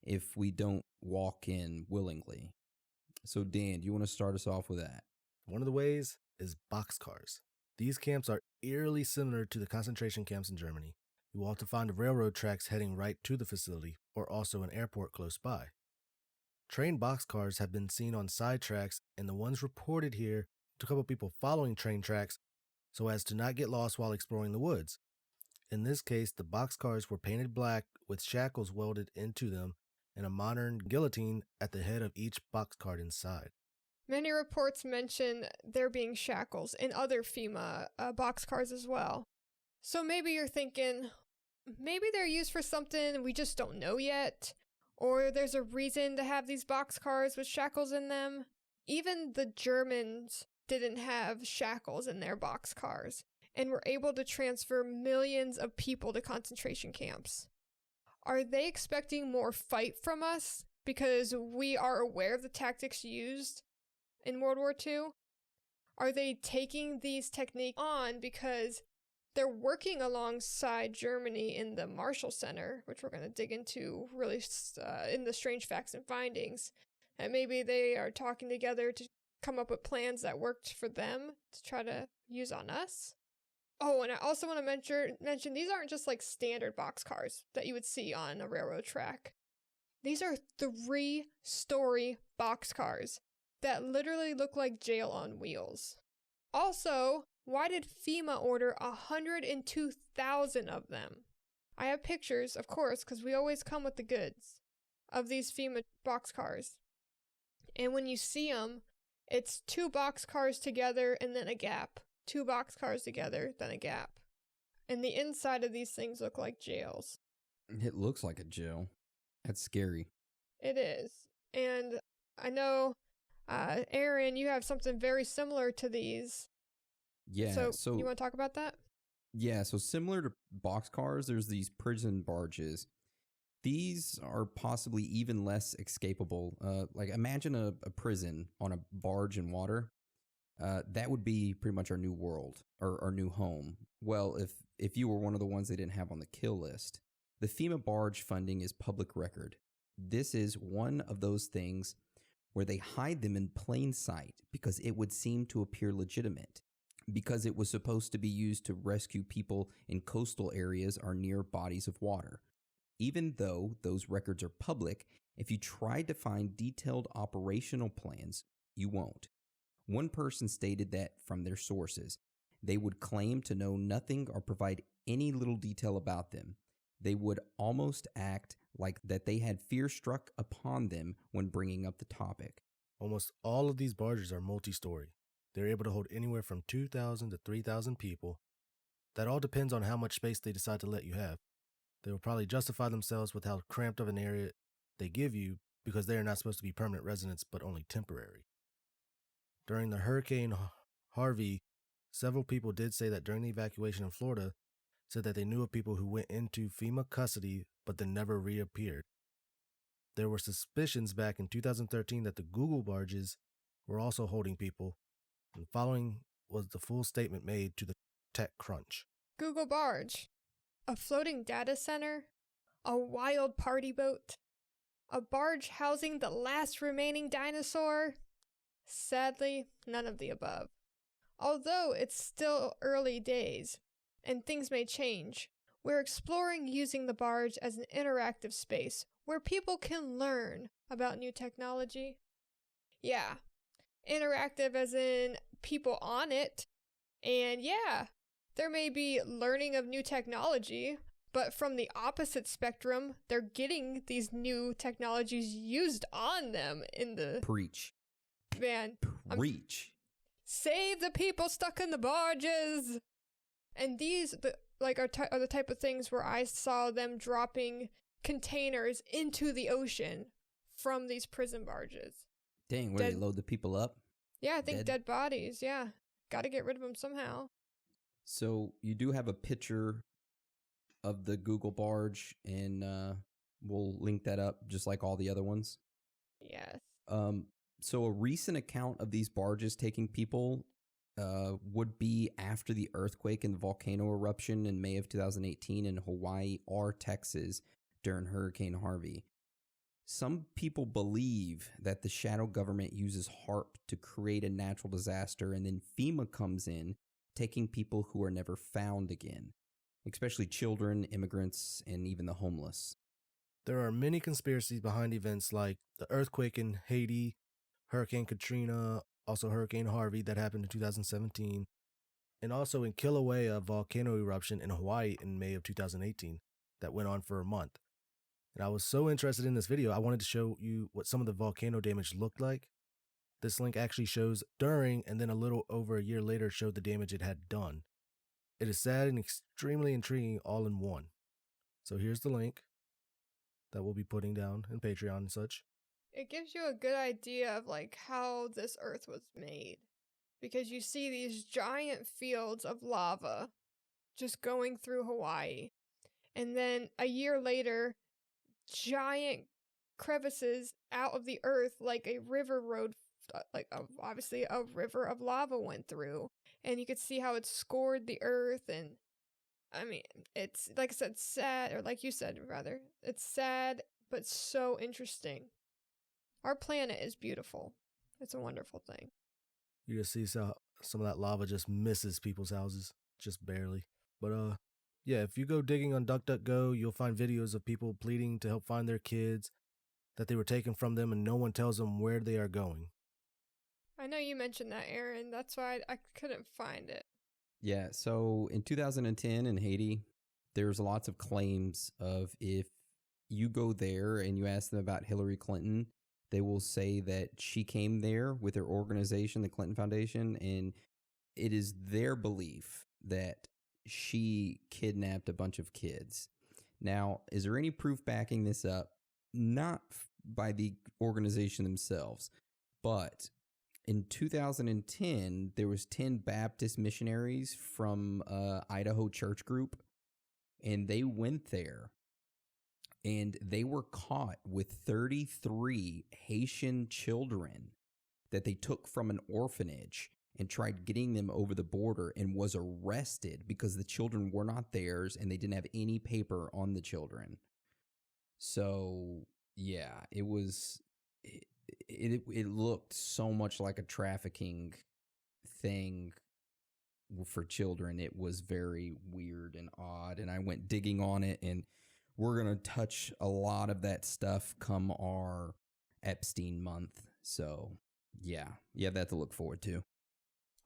if we don't walk in willingly. So, Dan, do you want to start us off with that? One of the ways is boxcars. These camps are eerily similar to the concentration camps in Germany. You will often find the railroad tracks heading right to the facility, or also an airport close by. Train boxcars have been seen on side tracks, and the ones reported here took a couple people following train tracks so as to not get lost while exploring the woods. In this case, the boxcars were painted black with shackles welded into them and a modern guillotine at the head of each boxcar inside. Many reports mention there being shackles in other FEMA boxcars as well. So maybe you're thinking, maybe they're used for something we just don't know yet, or there's a reason to have these boxcars with shackles in them. Even the Germans didn't have shackles in their boxcars and were able to transfer millions of people to concentration camps. Are they expecting more fight from us because we are aware of the tactics used in World War II? Are they taking these techniques on because they're working alongside Germany in the Marshall Center, which we're going to dig into really in the Strange Facts and Findings, and maybe they are talking together to come up with plans that worked for them to try to use on us? Oh, and I also want to mention these aren't just like standard boxcars that you would see on a railroad track. These are 3-story boxcars that literally look like jail on wheels. Also, why did FEMA order 102,000 of them? I have pictures, of course, because we always come with the goods, of these FEMA boxcars. And when you see them, it's 2 boxcars together and then a gap. 2 boxcars together, then a gap. And the inside of these things look like jails. It looks like a jail. That's scary. It is. And I know, Aaron, you have something very similar to these. Yeah. So you want to talk about that? Yeah. So similar to boxcars, there's these prison barges. These are possibly even less escapable. Like imagine a prison on a barge in water. That would be pretty much our new world or our new home. Well, if you were one of the ones they didn't have on the kill list. The FEMA barge funding is public record. This is one of those things where they hide them in plain sight because it would seem to appear legitimate, because it was supposed to be used to rescue people in coastal areas or near bodies of water. Even though those records are public, if you tried to find detailed operational plans, you won't. One person stated that from their sources, they would claim to know nothing or provide any little detail about them. They would almost act like that they had fear struck upon them when bringing up the topic. Almost all of these barges are multi-story. They're able to hold anywhere from 2,000 to 3,000 people. That all depends on how much space they decide to let you have. They will probably justify themselves with how cramped of an area they give you because they are not supposed to be permanent residents but only temporary. During the Hurricane Harvey, several people did say that during the evacuation in Florida, said that they knew of people who went into FEMA custody but then never reappeared. There were suspicions back in 2013 that the Google barges were also holding people, and following was the full statement made to the TechCrunch. Google barge. A floating data center. A wild party boat. A barge housing the last remaining dinosaur. Sadly, none of the above. Although it's still early days, and things may change, we're exploring using the barge as an interactive space where people can learn about new technology. Yeah, interactive as in people on it. And yeah, there may be learning of new technology, but from the opposite spectrum, they're getting these new technologies used on them in the... Preach. Man. Preach. Save the people stuck in the barges! And these are the type of things where I saw them dropping containers into the ocean from these prison barges. Dang, where they load the people up? Yeah, I think dead bodies, yeah. Gotta get rid of them somehow. So you do have a picture of the Google barge, and we'll link that up just like all the other ones. Yes. So a recent account of these barges taking people would be after the earthquake and the volcano eruption in May of 2018 in Hawaii or Texas during Hurricane Harvey. Some people believe that the shadow government uses HARP to create a natural disaster, and then FEMA comes in, taking people who are never found again, especially children, immigrants, and even the homeless. There are many conspiracies behind events like the earthquake in Haiti, Hurricane Katrina, also Hurricane Harvey that happened in 2017, and also in Kilauea, a volcano eruption in Hawaii in May of 2018 that went on for a month. And I was so interested in this video, I wanted to show you what some of the volcano damage looked like. This link actually shows during, and then a little over a year later showed the damage it had done. It is sad and extremely intriguing all in one. So here's the link that we'll be putting down in Patreon and such. It gives you a good idea of like how this earth was made. Because you see these giant fields of lava just going through Hawaii. And then a year later, giant crevices out of the earth like a river road, obviously a river of lava went through. And you could see how it scored the earth. And I mean, it's, like I said, sad, or like you said, rather, it's sad, but so interesting. Our planet is beautiful. It's a wonderful thing. You just see some of that lava just misses people's houses, just barely. But yeah, if you go digging on DuckDuckGo, you'll find videos of people pleading to help find their kids that they were taken from them, and no one tells them where they are going. I know you mentioned that, Aaron. That's why I couldn't find it. Yeah, so in 2010 in Haiti, there's lots of claims of if you go there and you ask them about Hillary Clinton, they will say that she came there with her organization, the Clinton Foundation, and it is their belief that she kidnapped a bunch of kids. Now, is there any proof backing this up? Not by the organization themselves, but in 2010, there was 10 Baptist missionaries from Idaho church group, and they went there, and they were caught with 33 Haitian children that they took from an orphanage and tried getting them over the border, and was arrested because the children were not theirs and they didn't have any paper on the children. So, yeah, it was... It looked so much like a trafficking thing for children. It was very weird and odd, and I went digging on it, and we're going to touch a lot of that stuff come our Epstein month. So, yeah, you have that to look forward to.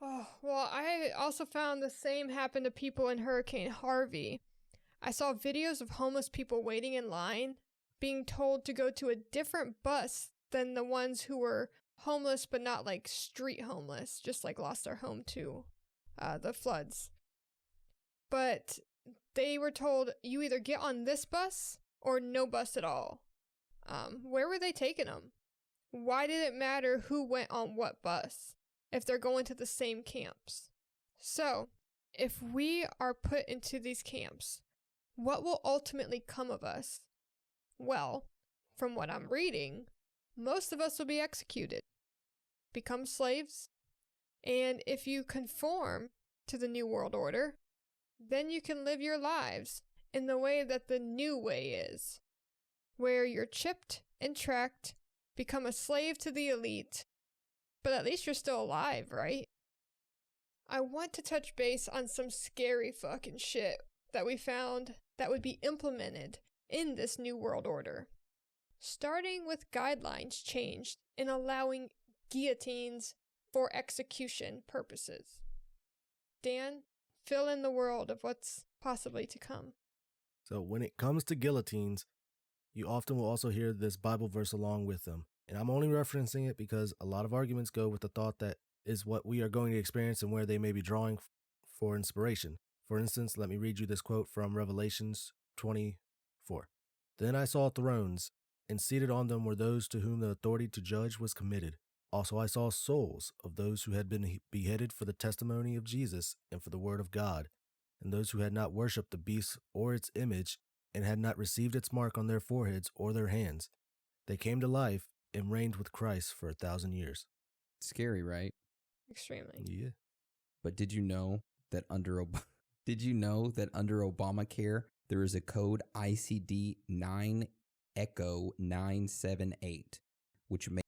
Oh, well, I also found the same happened to people in Hurricane Harvey. I saw videos of homeless people waiting in line, being told to go to a different bus than the ones who were homeless, but not like street homeless, just like lost their home to the floods. But they were told, you either get on this bus or no bus at all. Where were they taking them? Why did it matter who went on what bus if they're going to the same camps? So, if we are put into these camps, what will ultimately come of us? Well, from what I'm reading, most of us will be executed, become slaves, and if you conform to the New World Order, then you can live your lives in the way that the new way is, where you're chipped and tracked, become a slave to the elite, but at least you're still alive, right? I want to touch base on some scary fucking shit that we found that would be implemented in this New World Order. Starting with guidelines changed in allowing guillotines for execution purposes. Dan, fill in the world of what's possibly to come. So when it comes to guillotines, you often will also hear this Bible verse along with them. And I'm only referencing it because a lot of arguments go with the thought that is what we are going to experience and where they may be drawing for inspiration. For instance, let me read you this quote from Revelations 24. Then I saw thrones, and seated on them were those to whom the authority to judge was committed. Also I saw souls of those who had been beheaded for the testimony of Jesus and for the word of God, and those who had not worshipped the beast or its image, and had not received its mark on their foreheads or their hands. They came to life and reigned with Christ for 1,000 years. Scary, right? Extremely. Yeah. But did you know that under Obamacare there is a code ICD 9 Echo 978, which